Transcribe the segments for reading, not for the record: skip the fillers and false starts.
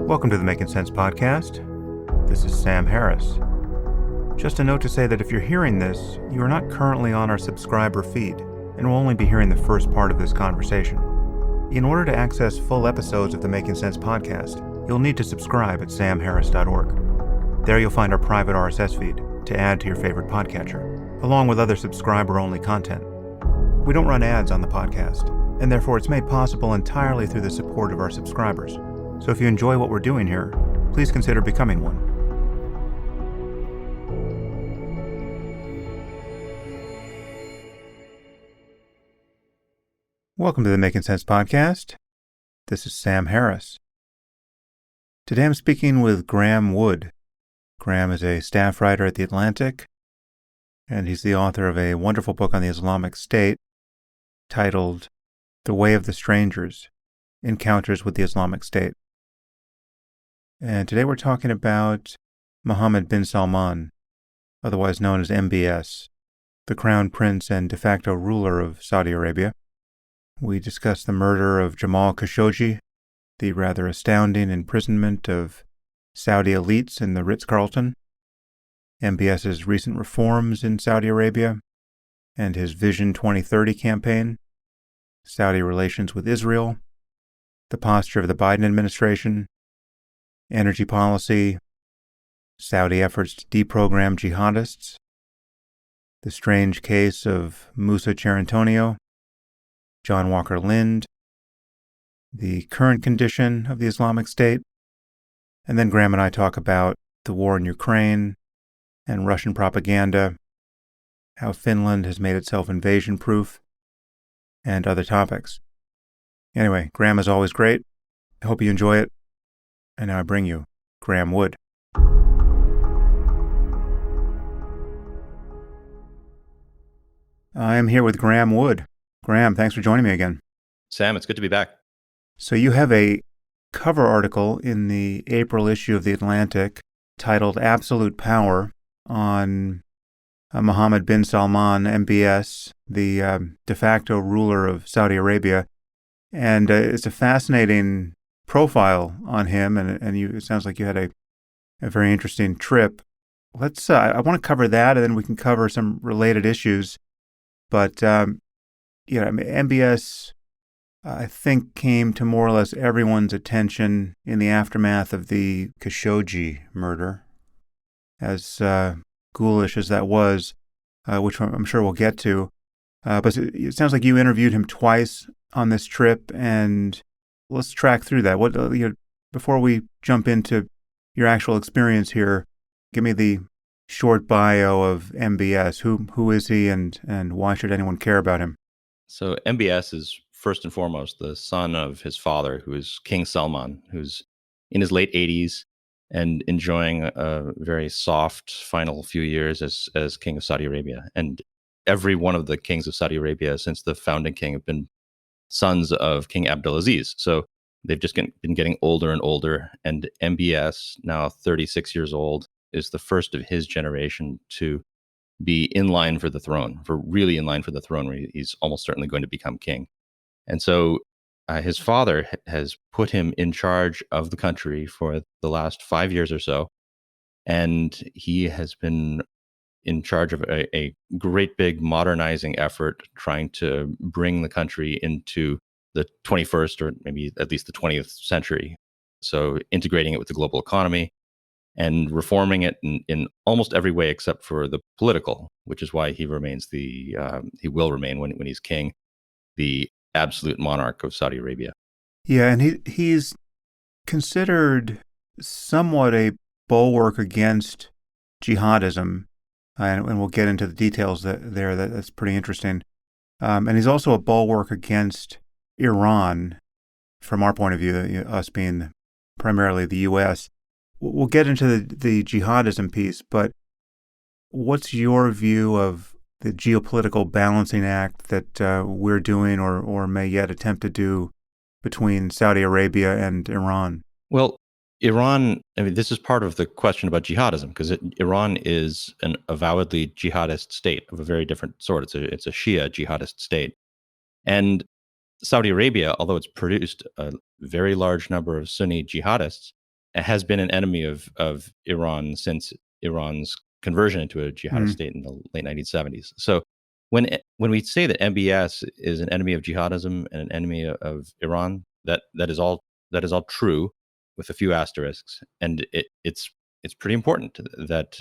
Welcome to the Making Sense podcast. This is Sam Harris. Just a note to say that if you're hearing this, you are not currently on our subscriber feed and will only be hearing the first part of this conversation. In order to access full episodes of the Making Sense podcast, you'll need to subscribe at samharris.org. There you'll find our private RSS feed to add to your favorite podcatcher, along with other subscriber-only content. We don't run ads on the podcast, and therefore it's made possible entirely through the support of our subscribers. So if you enjoy what we're doing here, please consider becoming one. Welcome to the Making Sense podcast. This is Sam Harris. Today I'm speaking with Graeme Wood. Graeme is a staff writer at The Atlantic, and he's the author of a wonderful book on the Islamic State titled The Way of the Strangers: Encounters with the Islamic State. And today we're talking about Muhammed bin Salman, otherwise known as MBS, the Crown Prince and de facto ruler of Saudi Arabia. We discuss the murder of Jamal Khashoggi, the rather astounding imprisonment of Saudi elites in the Ritz Carlton, MBS's recent reforms in Saudi Arabia, and his Vision 2030 campaign, Saudi relations with Israel, the posture of the Biden administration, energy policy, Saudi efforts to deprogram jihadists, the strange case of Musa Cerantonio, John Walker Lindh, the current condition of the Islamic State, and then Graeme and I talk about the war in Ukraine and Russian propaganda, how Finland has made itself invasion-proof, and other topics. Anyway, Graeme is always great. I hope you enjoy it. And now I bring you Graeme Wood. I am here with Graeme Wood. Graeme, thanks for joining me again. Sam, it's good to be back. So you have a cover article in the April issue of The Atlantic titled Absolute Power on Muhammed bin Salman, MBS, the de facto ruler of Saudi Arabia. And it's a fascinating profile on him, and it sounds like you had a very interesting trip. I want to cover that, and then we can cover some related issues. But, MBS, I think, came to more or less everyone's attention in the aftermath of the Khashoggi murder, as ghoulish as that was, which I'm sure we'll get to. But it sounds like you interviewed him twice on this trip, and let's track through that. Before we jump into your actual experience here, give me the short bio of MBS. Who is he, and why should anyone care about him? So MBS is first and foremost the son of his father, who is King Salman, who's in his late 80s and enjoying a very soft final few years as king of Saudi Arabia. And every one of the kings of Saudi Arabia since the founding king have been sons of King Abdulaziz. So they've just been getting older and older. And MBS, now 36 years old, is the first of his generation to be in line for the throne, really in line for the throne, where he's almost certainly going to become king. And so his father has put him in charge of the country for the last 5 years or so. And he has been in charge of a great big modernizing effort, trying to bring the country into the 21st or maybe at least the 20th century. So integrating it with the global economy and reforming it in almost every way except for the political, which is why he will remain when he's king, the absolute monarch of Saudi Arabia. Yeah, and he's considered somewhat a bulwark against jihadism. And we'll get into the details that's pretty interesting. And he's also a bulwark against Iran, from our point of view, us being primarily the U.S. We'll get into the jihadism piece, but what's your view of the geopolitical balancing act that we're doing or may yet attempt to do between Saudi Arabia and Iran? Well, Iran, this is part of the question about jihadism, because Iran is an avowedly jihadist state of a very different sort. It's a Shia jihadist state. And Saudi Arabia, although it's produced a very large number of Sunni jihadists, has been an enemy of Iran since Iran's conversion into a jihadist state in the late 1970s. So when we say that MBS is an enemy of jihadism and an enemy of Iran, that is all true, with a few asterisks, and it's pretty important that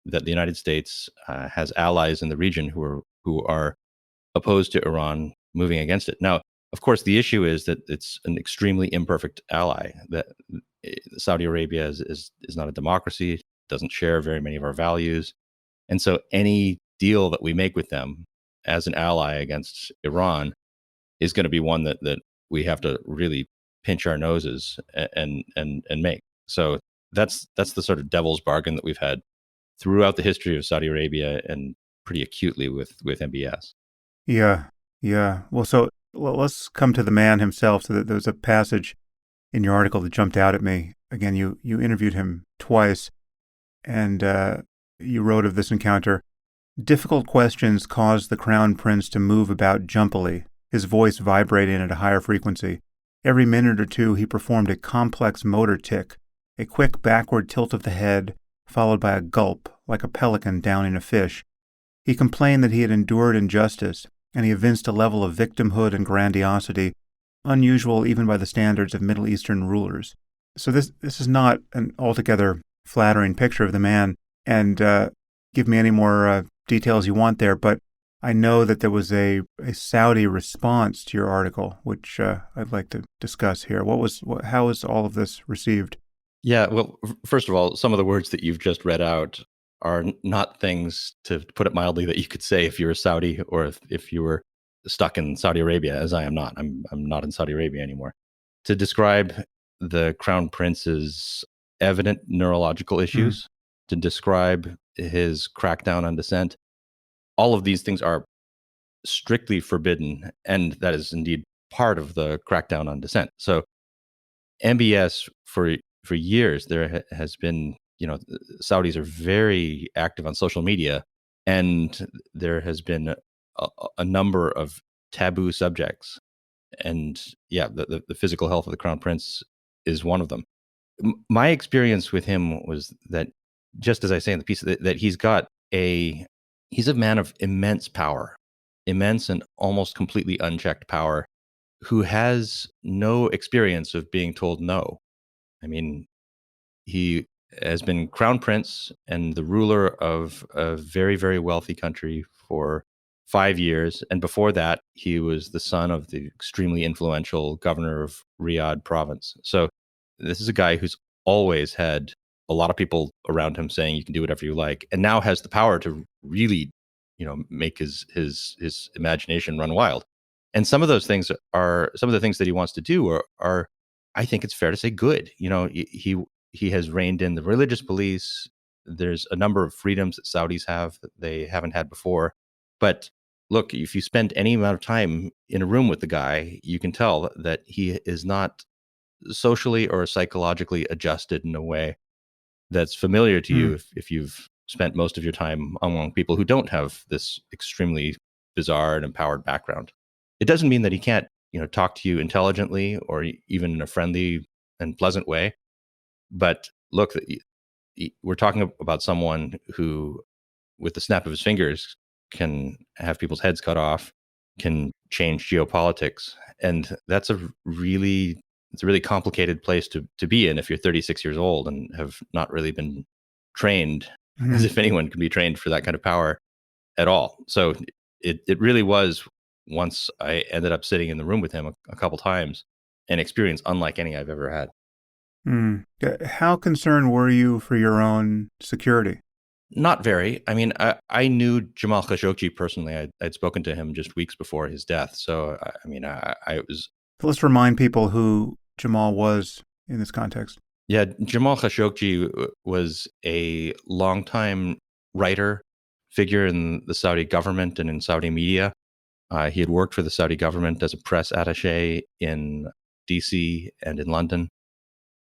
that the United States has allies in the region who are opposed to Iran moving against it. Now, of course, the issue is that it's an extremely imperfect ally. That Saudi Arabia is not a democracy, doesn't share very many of our values, and so any deal that we make with them as an ally against Iran is going to be one that we have to really pinch our noses and make. So that's the sort of devil's bargain that we've had throughout the history of Saudi Arabia, and pretty acutely with MBS. Yeah. Well, so let's come to the man himself. So there was a passage in your article that jumped out at me. Again, you interviewed him twice, and you wrote of this encounter: difficult questions caused the Crown Prince to move about jumpily, his voice vibrating at a higher frequency. Every minute or two he performed a complex motor tic, a quick backward tilt of the head, followed by a gulp, like a pelican downing a fish. He complained that he had endured injustice, and he evinced a level of victimhood and grandiosity unusual even by the standards of Middle Eastern rulers. So this is not an altogether flattering picture of the man, and give me any more details you want there, but I know that there was a Saudi response to your article, which I'd like to discuss here. How was all of this received? Yeah, well, first of all, some of the words that you've just read out are not things, to put it mildly, that you could say if you were Saudi, or if you were stuck in Saudi Arabia, as I am not. I'm not in Saudi Arabia anymore. To describe the Crown Prince's evident neurological issues, to describe his crackdown on dissent, all of these things are strictly forbidden, and that is indeed part of the crackdown on dissent. So MBS, for years, there has been, Saudis are very active on social media, and there has been a number of taboo subjects. And yeah, the physical health of the Crown Prince is one of them. My experience with him was that, just as I say in the piece, that he's a man of immense power, immense and almost completely unchecked power, who has no experience of being told no. I mean, he has been Crown Prince and the ruler of a very, very wealthy country for 5 years. And before that, he was the son of the extremely influential governor of Riyadh province. So this is a guy who's always had a lot of people around him saying you can do whatever you like, and now has the power to really, make his imagination run wild. And some of those things are some of the things that he wants to do are I think it's fair to say, good. He has reined in the religious police. There's a number of freedoms that Saudis have that they haven't had before. But look, if you spend any amount of time in a room with the guy, you can tell that he is not socially or psychologically adjusted in a way that's familiar to you if you've spent most of your time among people who don't have this extremely bizarre and empowered background. It doesn't mean that he can't, talk to you intelligently or even in a friendly and pleasant way. But look, we're talking about someone who, with the snap of his fingers, can have people's heads cut off, can change geopolitics. And that's a really complicated place to be in if you're 36 years old and have not really been trained, as if anyone can be trained for that kind of power at all. So it really was, once I ended up sitting in the room with him a couple times, an experience unlike any I've ever had. How concerned were you for your own security? Not very. I mean, I knew Jamal Khashoggi personally. I'd spoken to him just weeks before his death. So, I was... So let's remind people who Jamal was in this context. Yeah, Jamal Khashoggi was a longtime writer, figure in the Saudi government and in Saudi media. He had worked for the Saudi government as a press attaché in DC and in London.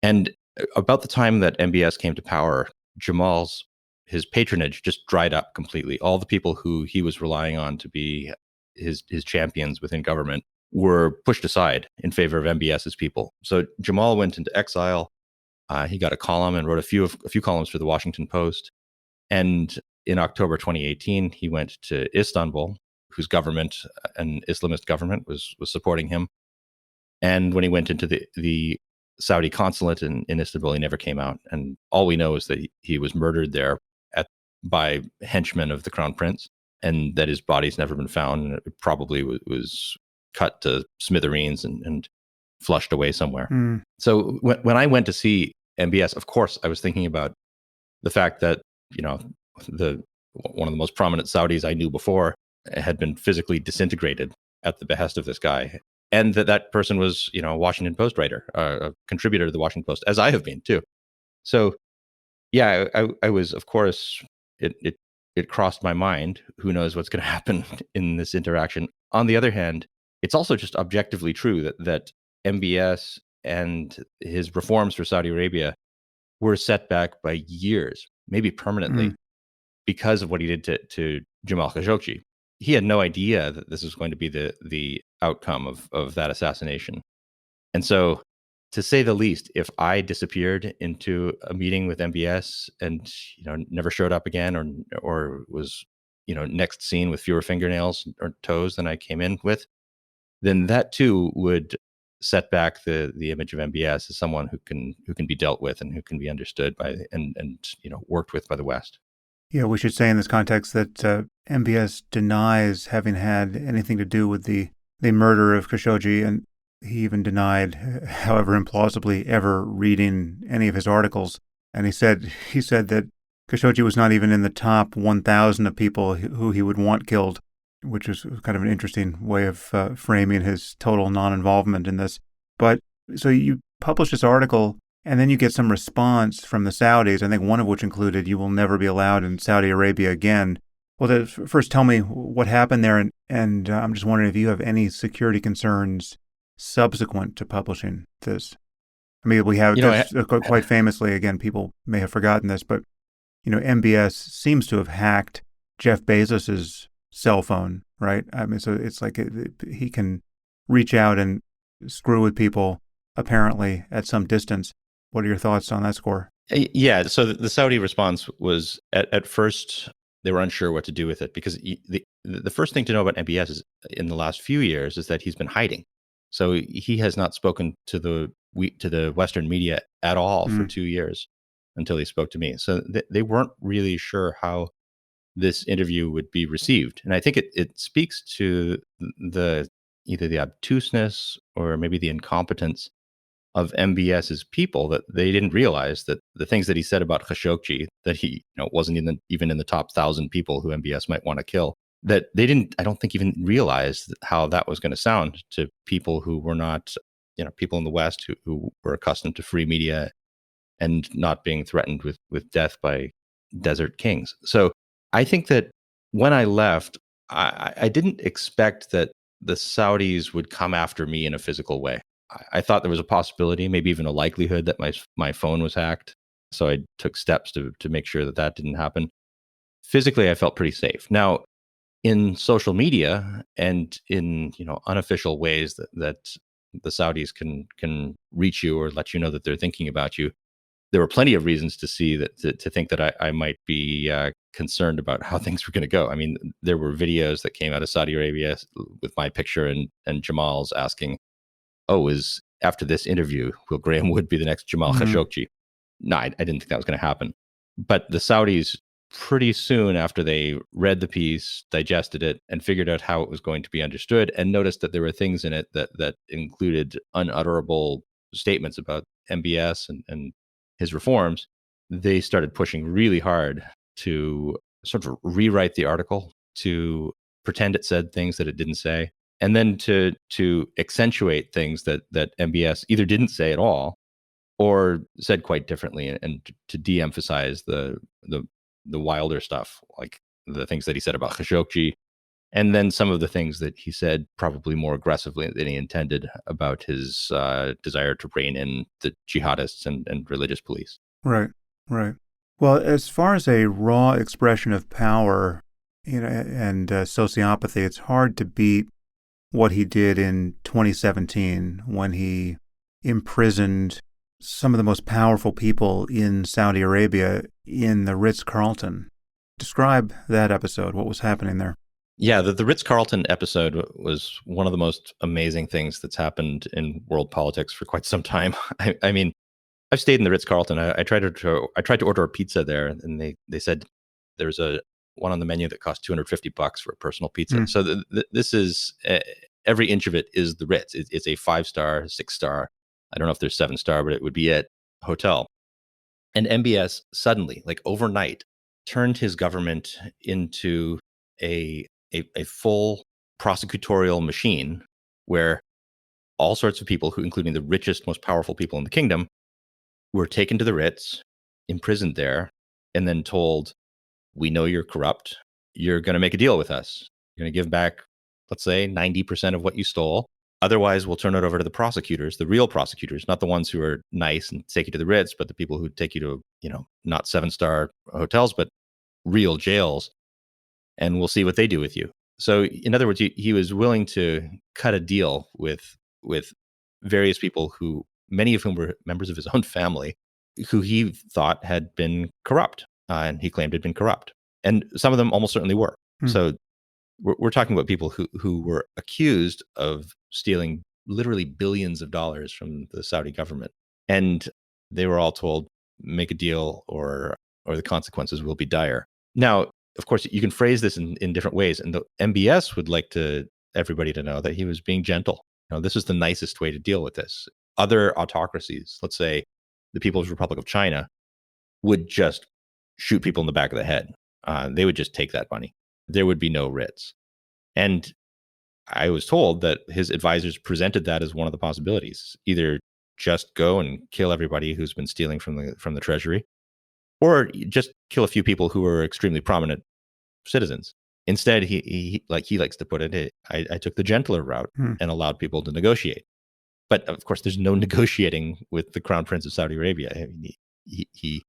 And about the time that MBS came to power, his patronage just dried up completely. All the people who he was relying on to be his champions within government were pushed aside in favor of MBS's people. So Jamal went into exile. He got a column and wrote a few columns for the Washington Post. And in October 2018, he went to Istanbul, whose government, an Islamist government, was supporting him. And when he went into the Saudi consulate in Istanbul, he never came out. And all we know is that he was murdered there by henchmen of the crown prince, and that his body's never been found. And it probably was cut to smithereens and flushed away somewhere. Mm. So when I went to see MBS, of course, I was thinking about the fact that, one of the most prominent Saudis I knew before had been physically disintegrated at the behest of this guy. And that person was, a Washington Post writer, a contributor to the Washington Post, as I have been too. So, yeah, I was, of course, it crossed my mind. Who knows what's going to happen in this interaction? On the other hand, it's also just objectively true that MBS and his reforms for Saudi Arabia were set back by years, maybe permanently, because of what he did to Jamal Khashoggi. He had no idea that this was going to be the outcome of that assassination. And so, to say the least, if I disappeared into a meeting with MBS and never showed up again, or was next seen with fewer fingernails or toes than I came in with, then that too would set back the image of MBS as someone who can be dealt with and who can be understood by and worked with by the West. Yeah, we should say in this context that MBS denies having had anything to do with the murder of Khashoggi, and he even denied, however implausibly, ever reading any of his articles. And he said that Khashoggi was not even in the top 1,000 of people who he would want killed, which was kind of an interesting way of framing his total non-involvement in this. But so you publish this article, and then you get some response from the Saudis, I think one of which included, "You will never be allowed in Saudi Arabia again." Well, first tell me what happened there, and I'm just wondering if you have any security concerns subsequent to publishing this. I mean, we have, quite famously, again, people may have forgotten this, but, MBS seems to have hacked Jeff Bezos's cell phone, right? I mean, so it's like he can reach out and screw with people, apparently, at some distance. What are your thoughts on that score? Yeah, so the Saudi response was, at first, they were unsure what to do with it, because the first thing to know about MBS is, in the last few years, is that he's been hiding. So he has not spoken to the Western media at all for 2 years until he spoke to me. So they weren't really sure how this interview would be received. And I think it speaks to either the obtuseness or maybe the incompetence of MBS's people, that they didn't realize that the things that he said about Khashoggi, that he wasn't even in the top 1,000 people who MBS might want to kill, that they didn't, I don't think, even realize how that was going to sound to people who were not, people in the West who were accustomed to free media and not being threatened with death by desert kings. So I think that when I left, I didn't expect that the Saudis would come after me in a physical way. I thought there was a possibility, maybe even a likelihood, that my phone was hacked. So I took steps to make sure that didn't happen. Physically, I felt pretty safe. Now, in social media and in unofficial ways that the Saudis can reach you or let you know that they're thinking about you, there were plenty of reasons to think that I might be concerned about how things were going to go. I mean, there were videos that came out of Saudi Arabia with my picture and Jamal's asking, "Oh, after this interview, will Graeme Wood be the next Jamal Khashoggi?" No, I didn't think that was going to happen. But the Saudis, pretty soon after they read the piece, digested it, and figured out how it was going to be understood, and noticed that there were things in it that included unutterable statements about MBS and his reforms, they started pushing really hard to sort of rewrite the article, to pretend it said things that it didn't say, and then to accentuate things that MBS either didn't say at all or said quite differently, and to de-emphasize the wilder stuff, like the things that he said about Khashoggi, and then some of the things that he said probably more aggressively than he intended about his desire to rein in the jihadists and religious police. Right. Well, as far as a raw expression of power, and sociopathy, it's hard to beat what he did in 2017 when he imprisoned some of the most powerful people in Saudi Arabia in the Ritz Carlton. Describe that episode. What was happening there? Yeah, the Ritz-Carlton episode was one of the most amazing things that's happened in world politics for quite some time. I mean, I've stayed in the Ritz-Carlton. I tried to order a pizza there, and they said there's a one on the menu that costs $250 for a personal pizza. So this is every inch of it is the Ritz. It's a 5-star, 6-star. I don't know if there's 7-star, but it would be it hotel. And MBS suddenly, like overnight, turned his government into a full prosecutorial machine where all sorts of people, including the richest, most powerful people in the kingdom, were taken to the Ritz, imprisoned there, and then told, we know you're corrupt. You're going to make a deal with us. You're going to give back, let's say, 90% of what you stole. Otherwise, we'll turn it over to the prosecutors, the real prosecutors, not the ones who are nice and take you to the Ritz, but the people who take you to, not 7-star hotels, but real jails. And we'll see what they do with you. So in other words, he was willing to cut a deal with various people who, many of whom were members of his own family, who he thought had been corrupt, and he claimed had been corrupt. And some of them almost certainly were. So we're talking about people who were accused of stealing literally billions of dollars from the Saudi government. And they were all told, make a deal or the consequences will be dire. Now, of course, you can phrase this in different ways. And the MBS would like everybody to know that he was being gentle. This is the nicest way to deal with this. Other autocracies, let's say the People's Republic of China, would just shoot people in the back of the head. They would just take that money. There would be no Ritz. And I was told that his advisors presented that as one of the possibilities. Either just go and kill everybody who's been stealing from the treasury, or just kill a few people who were extremely prominent citizens. Instead, he like he likes to put it, I took the gentler route and allowed people to negotiate. But of course, there's no negotiating with the Crown Prince of Saudi Arabia. I mean, he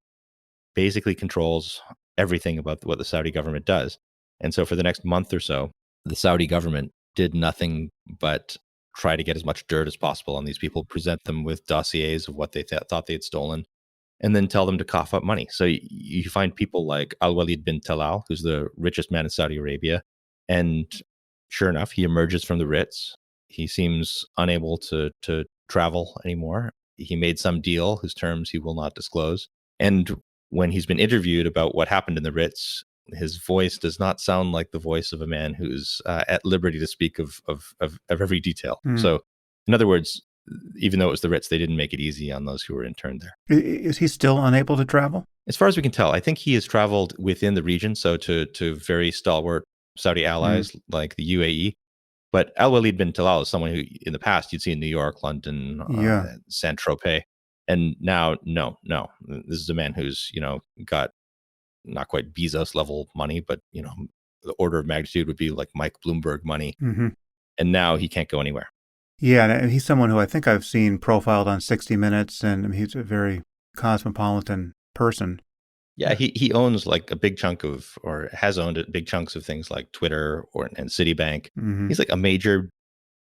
basically controls everything about what the Saudi government does. And so for the next month or so, the Saudi government did nothing but try to get as much dirt as possible on these people, present them with dossiers of what they thought they had stolen, and then tell them to cough up money. So you find people like Al-Walid bin Talal, who's the richest man in Saudi Arabia. And sure enough, he emerges from the Ritz. He seems unable to travel anymore. He made some deal whose terms he will not disclose. And when he's been interviewed about what happened in the Ritz, his voice does not sound like the voice of a man who's at liberty to speak of every detail. So in other words, even though it was the Ritz, they didn't make it easy on those who were interned there. Is he still unable to travel? As far as we can tell, I think he has traveled within the region, so to very stalwart Saudi allies like the UAE. But Al-Walid bin Talal is someone who, in the past, you'd see in New York, London, Saint-Tropez. And now, no. This is a man who's, got not quite Bezos level money, but, the order of magnitude would be like Mike Bloomberg money. And now he can't go anywhere. Yeah, and he's someone who I think I've seen profiled on 60 Minutes, and he's a very cosmopolitan person. Yeah, he owns like a big chunk of, or has owned big chunks of things like Twitter and Citibank. He's like a major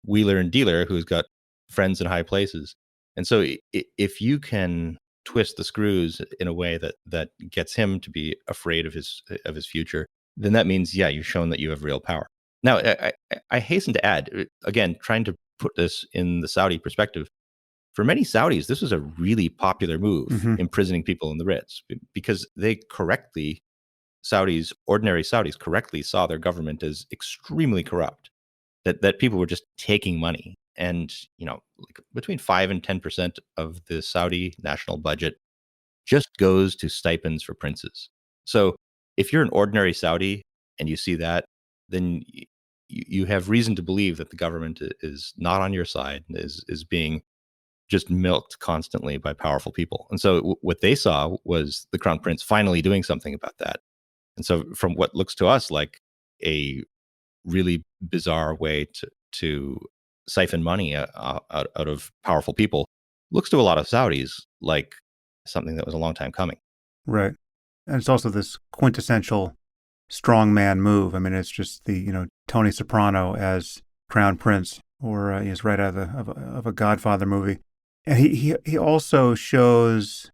wheeler and dealer who's got friends in high places. And so if you can twist the screws in a way that gets him to be afraid of his future, then that means, yeah, you've shown that you have real power. Now, I hasten to add, again, trying to put this in the Saudi perspective, for many Saudis, this was a really popular move, imprisoning people in the Ritz, because ordinary Saudis correctly saw their government as extremely corrupt, that people were just taking money. And, like between 5 and 10% of the Saudi national budget just goes to stipends for princes. So if you're an ordinary Saudi and you see that, then you have reason to believe that the government is not on your side, is being just milked constantly by powerful people. And so what they saw was the Crown Prince finally doing something about that. And so from what looks to us like a really bizarre way to siphon money out of powerful people, looks to a lot of Saudis like something that was a long time coming. Right. And it's also this quintessential strongman move. I mean, it's just the, Tony Soprano as Crown Prince, or he's right out of a Godfather movie. And he also shows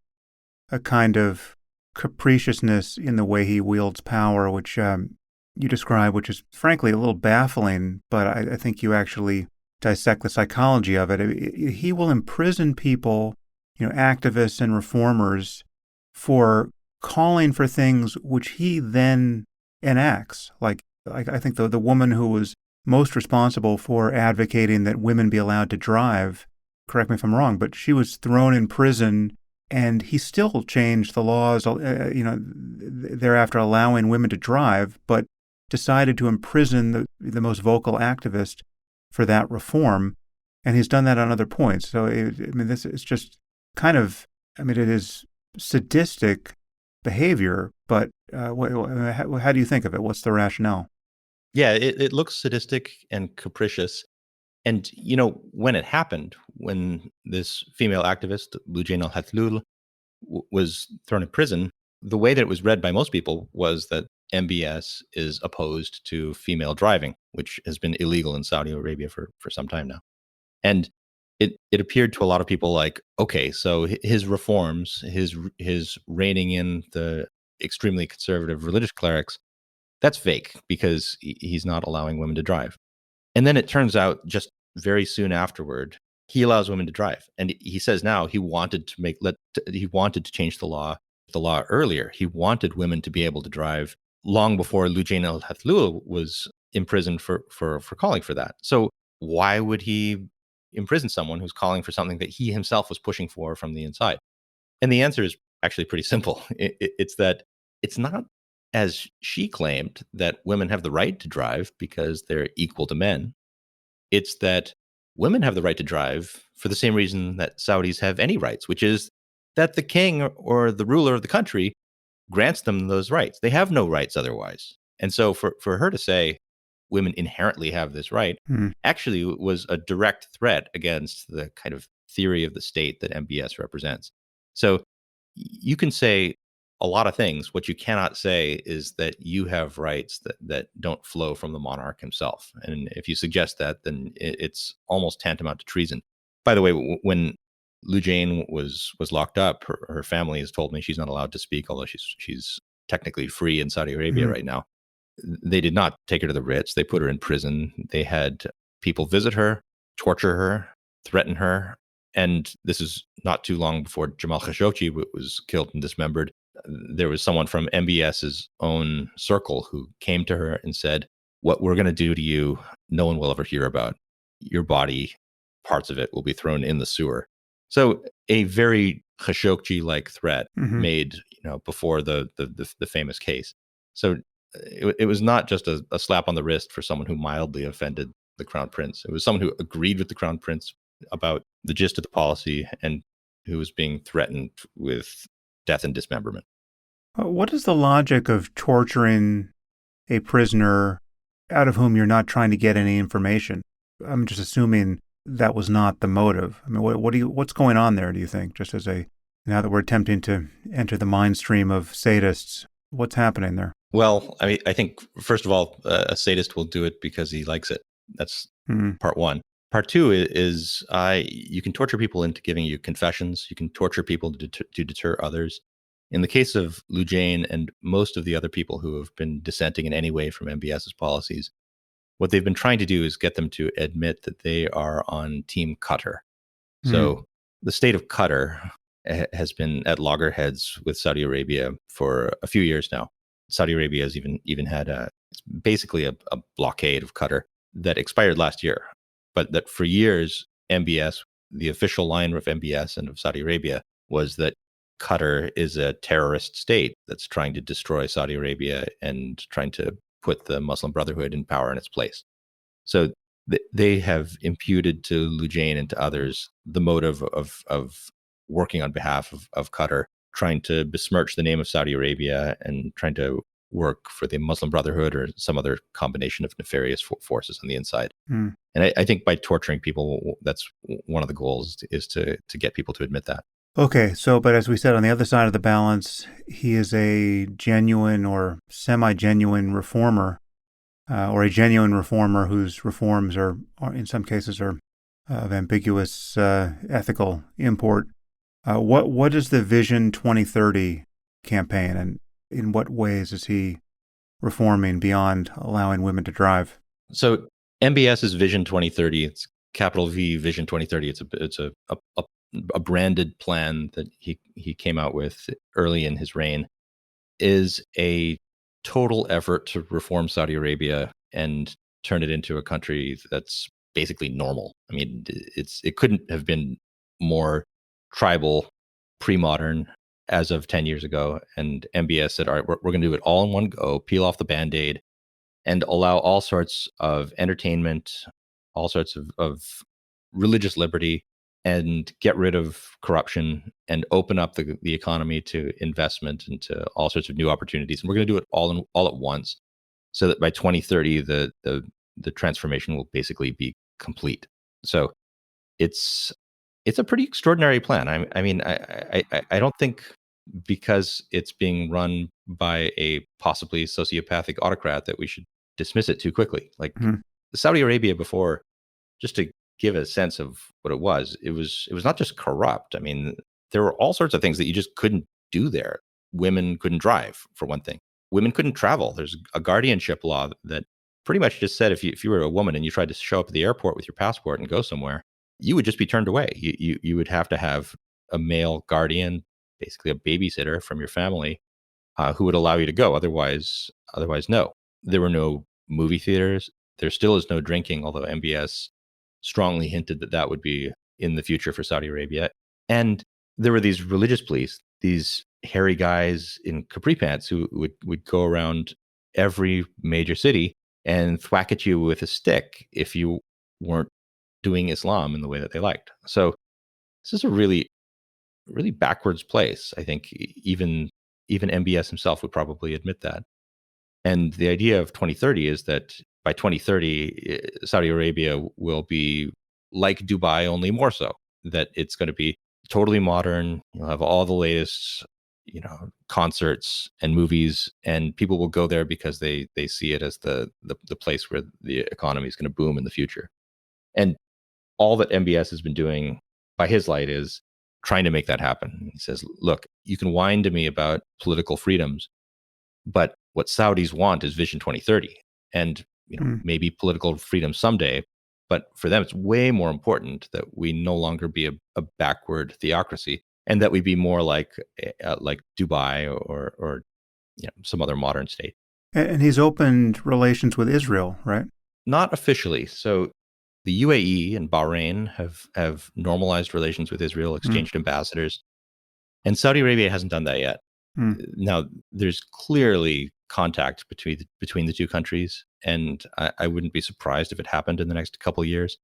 a kind of capriciousness in the way he wields power, which you describe, which is frankly a little baffling, but I think you actually dissect the psychology of it. He will imprison people, activists and reformers, for calling for things which he then enacts. Like I think the woman who was most responsible for advocating that women be allowed to drive, correct me if I'm wrong, but she was thrown in prison, and he still changed the laws, thereafter allowing women to drive, but decided to imprison the most vocal activist for that reform. And he's done that on other points. So, this is just kind of, it is sadistic behavior, but how do you think of it? What's the rationale? Yeah, it looks sadistic and capricious. And, when it happened, when this female activist, Loujain al-Hathloul, was thrown in prison, the way that it was read by most people was that MBS is opposed to female driving, which has been illegal in Saudi Arabia for some time now. And it appeared to a lot of people like, okay, so his reforms, his reining in the extremely conservative religious clerics, that's fake because he's not allowing women to drive. And then it turns out just very soon afterward, he allows women to drive. And he says now he wanted to change the law earlier. He wanted women to be able to drive long before Loujain al-Hathloul was imprisoned for calling for that. So why would he imprison someone who's calling for something that he himself was pushing for from the inside? And the answer is actually pretty simple. It's that it's not, as she claimed, that women have the right to drive because they're equal to men. It's that women have the right to drive for the same reason that Saudis have any rights, which is that the king or the ruler of the country grants them those rights. They have no rights otherwise. And so for her to say women inherently have this right actually was a direct threat against the kind of theory of the state that MBS represents. So you can say a lot of things. What you cannot say is that you have rights that don't flow from the monarch himself. And if you suggest that, then it's almost tantamount to treason. By the way, when Loujain was locked up, her family has told me she's not allowed to speak, although she's technically free in Saudi Arabia right now. They did not take her to the Ritz. They put her in prison. They had people visit her, torture her, threaten her. And this is not too long before Jamal Khashoggi was killed and dismembered. There was someone from MBS's own circle who came to her and said, what we're going to do to you, no one will ever hear about. Your body, parts of it will be thrown in the sewer. So a very Khashoggi-like threat made, before the famous case. So it was not just a slap on the wrist for someone who mildly offended the crown prince. It was someone who agreed with the crown prince about the gist of the policy and who was being threatened with death and dismemberment. What is the logic of torturing a prisoner out of whom you're not trying to get any information? I'm just assuming that was not the motive. What's going on there, do you think? Just now that we're attempting to enter the mind stream of sadists, what's happening there? Well, I think, first of all, a sadist will do it because he likes it. That's part one. Part two is you can torture people into giving you confessions. You can torture people to deter others. In the case of Loujain and most of the other people who have been dissenting in any way from MBS's policies, what they've been trying to do is get them to admit that they are on Team Qatar. So the state of Qatar has been at loggerheads with Saudi Arabia for a few years now. Saudi Arabia has even had basically a blockade of Qatar that expired last year. But that for years, MBS, the official line of MBS and of Saudi Arabia, was that Qatar is a terrorist state that's trying to destroy Saudi Arabia and trying to put the Muslim Brotherhood in power in its place. So they have imputed to Loujain and to others the motive of working on behalf of Qatar, trying to besmirch the name of Saudi Arabia and trying to work for the Muslim Brotherhood or some other combination of nefarious forces on the inside. And I think by torturing people, that's one of the goals, is to get people to admit that. Okay, but as we said, on the other side of the balance, he is a genuine or semi-genuine reformer, or a genuine reformer whose reforms are in some cases are of ambiguous ethical import. What is the Vision 2030 campaign, and in what ways is he reforming beyond allowing women to drive? So MBS's Vision 2030, it's capital V Vision 2030. It's a branded plan that he came out with early in his reign, is a total effort to reform Saudi Arabia and turn it into a country that's basically normal. I mean, it couldn't have been more tribal, pre-modern as of 10 years ago. And MBS said, all right, we're going to do it all in one go, peel off the Band-Aid, and allow all sorts of entertainment, all sorts of religious liberty, and get rid of corruption and open up the economy to investment and to all sorts of new opportunities. And we're going to do it all at once, so that by 2030 the transformation will basically be complete. So it's a pretty extraordinary plan. I mean, I don't think, because it's being run by a possibly sociopathic autocrat, that we should dismiss it too quickly. Like Saudi Arabia before, just to give a sense of what it was not just corrupt. I mean, there were all sorts of things that you just couldn't do there. Women couldn't drive, for one thing. Women couldn't travel. There's a guardianship law that pretty much just said if you were a woman and you tried to show up at the airport with your passport and go somewhere, you would just be turned away. You would have to have a male guardian, basically a babysitter from your family, who would allow you to go. Otherwise, no. There were no movie theaters. There still is no drinking, although MBS strongly hinted that that would be in the future for Saudi Arabia. And there were these religious police, these hairy guys in capri pants who would go around every major city and thwack at you with a stick if you weren't doing Islam in the way that they liked. So this is a really, really backwards place. I think even MBS himself would probably admit that. And the idea of 2030 is that by 2030, Saudi Arabia will be like Dubai, only more so. That it's going to be totally modern. You'll have all the latest, concerts and movies, and people will go there because they see it as the place where the economy is going to boom in the future. And all that MBS has been doing by his light is trying to make that happen. He says, look, you can whine to me about political freedoms, but what Saudis want is Vision 2030. And maybe political freedom someday, but for them, it's way more important that we no longer be a backward theocracy, and that we be more like Dubai or some other modern state. And he's opened relations with Israel, right? Not officially. So the UAE and Bahrain have normalized relations with Israel, exchanged ambassadors, and Saudi Arabia hasn't done that yet. Now, there's clearly contact between the two countries, and I wouldn't be surprised if it happened in the next couple of years.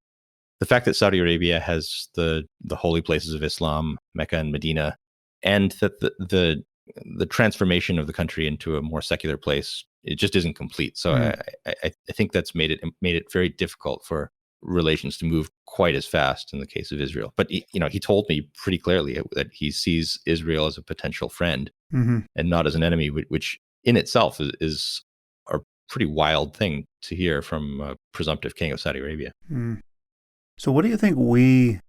The fact that Saudi Arabia has the holy places of Islam, Mecca and Medina, and that the transformation of the country into a more secular place, it just isn't complete. So I think that's made it very difficult for relations to move quite as fast in the case of Israel. But he told me pretty clearly that he sees Israel as a potential friend and not as an enemy, which in itself is a pretty wild thing to hear from a presumptive king of Saudi Arabia. So what do you think we,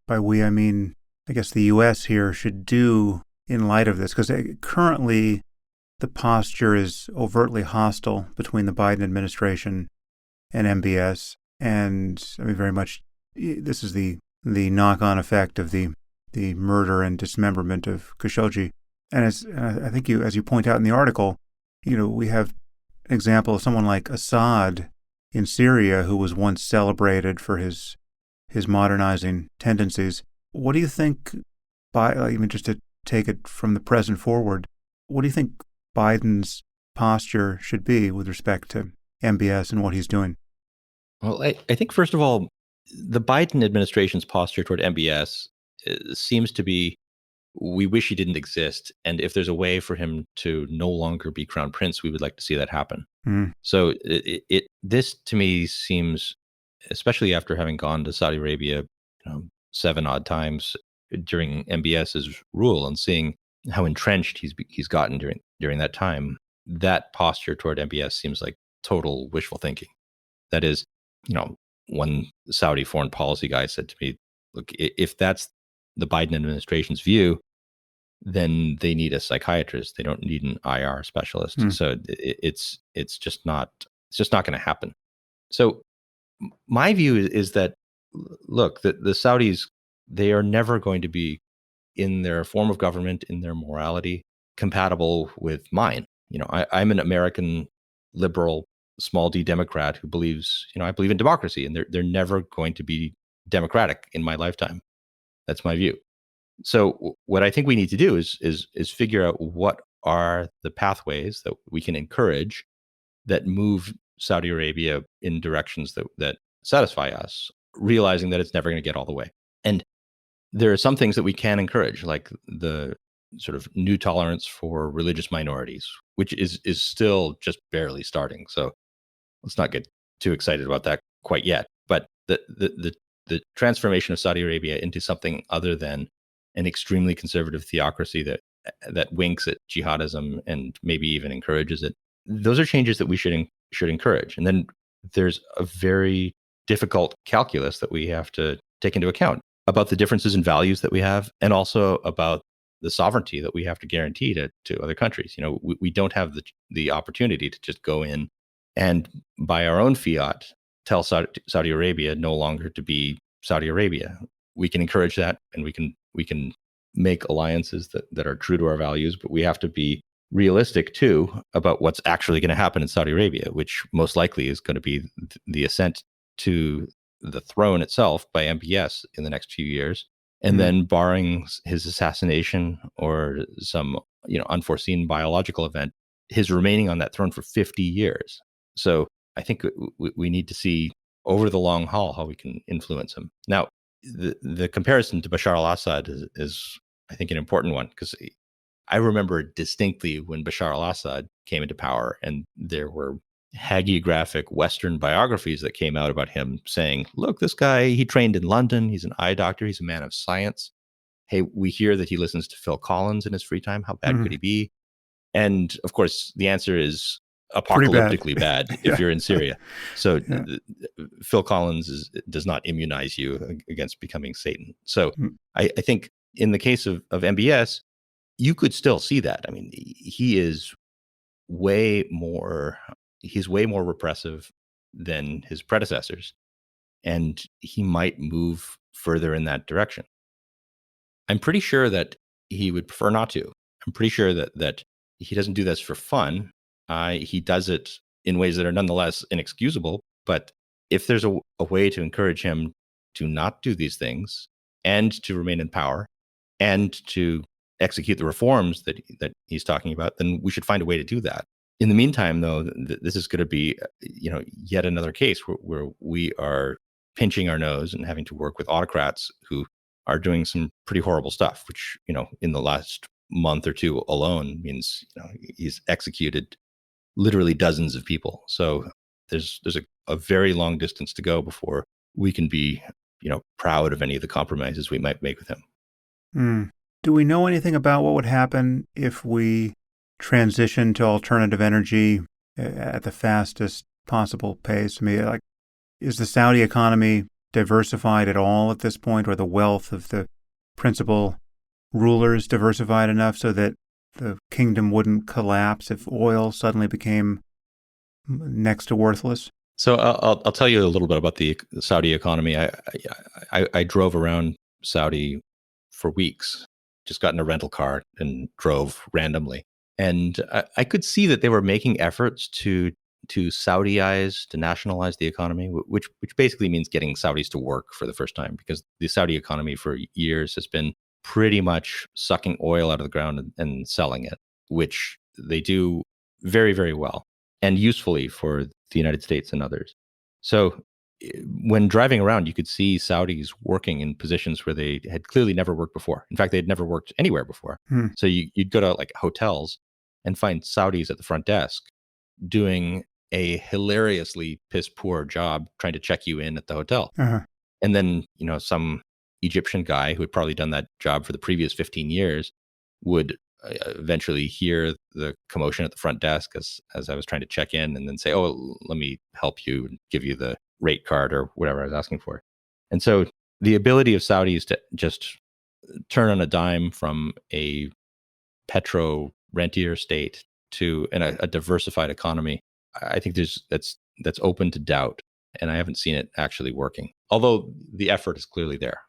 by we I mean, I guess the U.S. here, should do in light of this? Because currently the posture is overtly hostile between the Biden administration and MBS. And I mean, very much, this is the knock-on effect of the murder and dismemberment of Khashoggi. And I think as you point out in the article, we have an example of someone like Assad in Syria, who was once celebrated for his modernizing tendencies. What do you think, just to take it from the present forward, what do you think Biden's posture should be with respect to MBS and what he's doing? Well, I think, first of all, the Biden administration's posture toward MBS seems to be, we wish he didn't exist, and if there's a way for him to no longer be crown prince, we would like to see that happen. So this to me seems, especially after having gone to Saudi Arabia 7 odd times during MBS's rule and seeing how entrenched he's gotten during that time, that posture toward MBS seems like total wishful thinking. That is, one Saudi foreign policy guy said to me, look, if that's the Biden administration's view, then they need a psychiatrist. They don't need an IR specialist. So it's just not going to happen. So my view is that, look, the Saudis, they are never going to be, in their form of government, in their morality, compatible with mine. I'm an American liberal, small d Democrat who believes, I believe in democracy, and they're never going to be democratic in my lifetime. That's my view. So what I think we need to do is figure out what are the pathways that we can encourage that move Saudi Arabia in directions that satisfy us, realizing that it's never going to get all the way. And there are some things that we can encourage, like the sort of new tolerance for religious minorities, which is still just barely starting. So let's not get too excited about that quite yet. But the transformation of Saudi Arabia into something other than an extremely conservative theocracy that winks at jihadism and maybe even encourages it, those are changes that we should encourage. And then there's a very difficult calculus that we have to take into account about the differences in values that we have, and also about the sovereignty that we have to guarantee to other countries. We don't have the opportunity to just go in and, by our own fiat, tell Saudi Arabia no longer to be Saudi Arabia. We can encourage that, and we can make alliances that are true to our values, but we have to be realistic too about what's actually going to happen in Saudi Arabia, which most likely is going to be the ascent to the throne itself by MBS in the next few years. And then, barring his assassination or some unforeseen biological event, his remaining on that throne for 50 years. So I think we need to see over the long haul how we can influence him. Now, the comparison to Bashar al-Assad is I think, an important one, because I remember distinctly when Bashar al-Assad came into power, and there were hagiographic Western biographies that came out about him saying, look, this guy, he trained in London. He's an eye doctor. He's a man of science. Hey, we hear that he listens to Phil Collins in his free time. How bad could he be? And of course, the answer is apocalyptically bad if you're in Syria. So Phil Collins does not immunize you against becoming Satan. So I think in the case of MBS, you could still see that. I mean, he's way more repressive than his predecessors, and he might move further in that direction. I'm pretty sure that he would prefer not to. I'm pretty sure that he doesn't do this for fun. He does it in ways that are nonetheless inexcusable. But if there's a way to encourage him to not do these things and to remain in power and to execute the reforms that he's talking about, then we should find a way to do that. In the meantime, though, this is going to be, yet another case where we are pinching our nose and having to work with autocrats who are doing some pretty horrible stuff, which, in the last month or two alone means, he's executed literally dozens of people. So there's a very long distance to go before we can be, proud of any of the compromises we might make with him. Do we know anything about what would happen if we transition to alternative energy at the fastest possible pace? I mean, is the Saudi economy diversified at all at this point, or the wealth of the principal rulers diversified enough so that the kingdom wouldn't collapse if oil suddenly became next to worthless? So I'll tell you a little bit about the Saudi economy. I drove around Saudi for weeks, just got in a rental car and drove randomly. And I could see that they were making efforts to Saudaize, to nationalize the economy, which basically means getting Saudis to work for the first time, because the Saudi economy for years has been pretty much sucking oil out of the ground and selling it, which they do very, very well and usefully for the United States and others. So when driving around, you could see Saudis working in positions where they had clearly never worked before. In fact, they'd never worked anywhere before. So you'd go to like hotels and find Saudis at the front desk doing a hilariously piss poor job trying to check you in at the hotel. And then, some Egyptian guy who had probably done that job for the previous 15 years would eventually hear the commotion at the front desk as I was trying to check in, and then say, oh, let me help you and give you the rate card or whatever I was asking for. And so the ability of Saudis to just turn on a dime from a petro rentier state to a diversified economy, I think that's open to doubt, and I haven't seen it actually working. Although the effort is clearly there,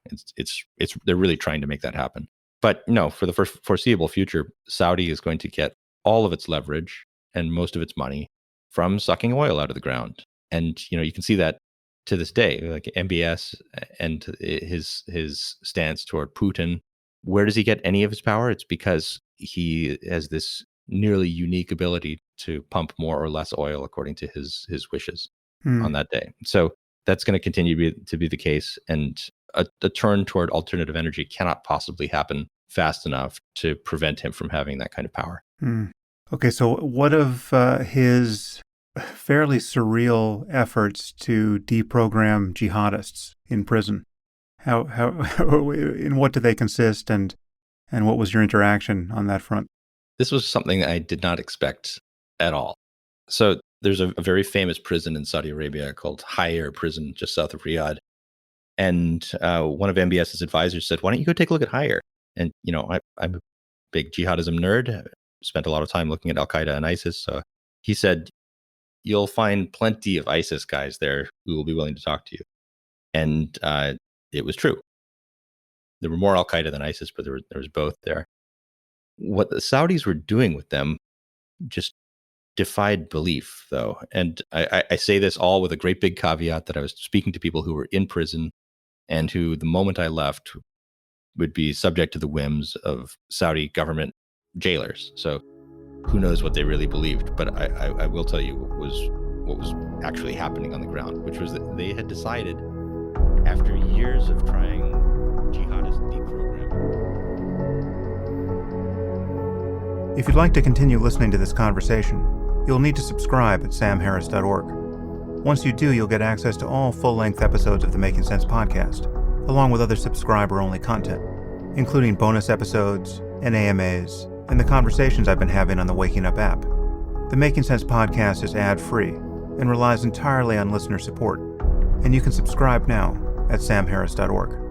they're really trying to make that happen. But no, for the foreseeable future, Saudi is going to get all of its leverage and most of its money from sucking oil out of the ground, and you can see that to this day, like MBS and his stance toward Putin. Where does he get any of his power? It's because he has this nearly unique ability to pump more or less oil according to his wishes on that day. So that's going to continue to be the case. And a turn toward alternative energy cannot possibly happen fast enough to prevent him from having that kind of power. Okay, so what of his fairly surreal efforts to deprogram jihadists in prison? How in what do they consist, and what was your interaction on that front? This was something I did not expect at all. So there's a very famous prison in Saudi Arabia called Higher Prison, just south of Riyadh. And one of MBS's advisors said, "Why don't you go take a look at Higher?" And I'm a big jihadism nerd. Spent a lot of time looking at Al Qaeda and ISIS. So he said, "You'll find plenty of ISIS guys there who will be willing to talk to you." And it was true. There were more Al Qaeda than ISIS, but there was both there. What the Saudis were doing with them just defied belief, though. And I say this all with a great big caveat that I was speaking to people who were in prison and who, the moment I left, would be subject to the whims of Saudi government jailers. So who knows what they really believed. But I will tell you what was actually happening on the ground, which was that they had decided, after years of trying jihadist deprogram. If you'd like to continue listening to this conversation, you'll need to subscribe at samharris.org. Once you do, you'll get access to all full-length episodes of the Making Sense podcast, along with other subscriber-only content, including bonus episodes, NAMAs, and the conversations I've been having on the Waking Up app. The Making Sense podcast is ad-free and relies entirely on listener support, and you can subscribe now at samharris.org.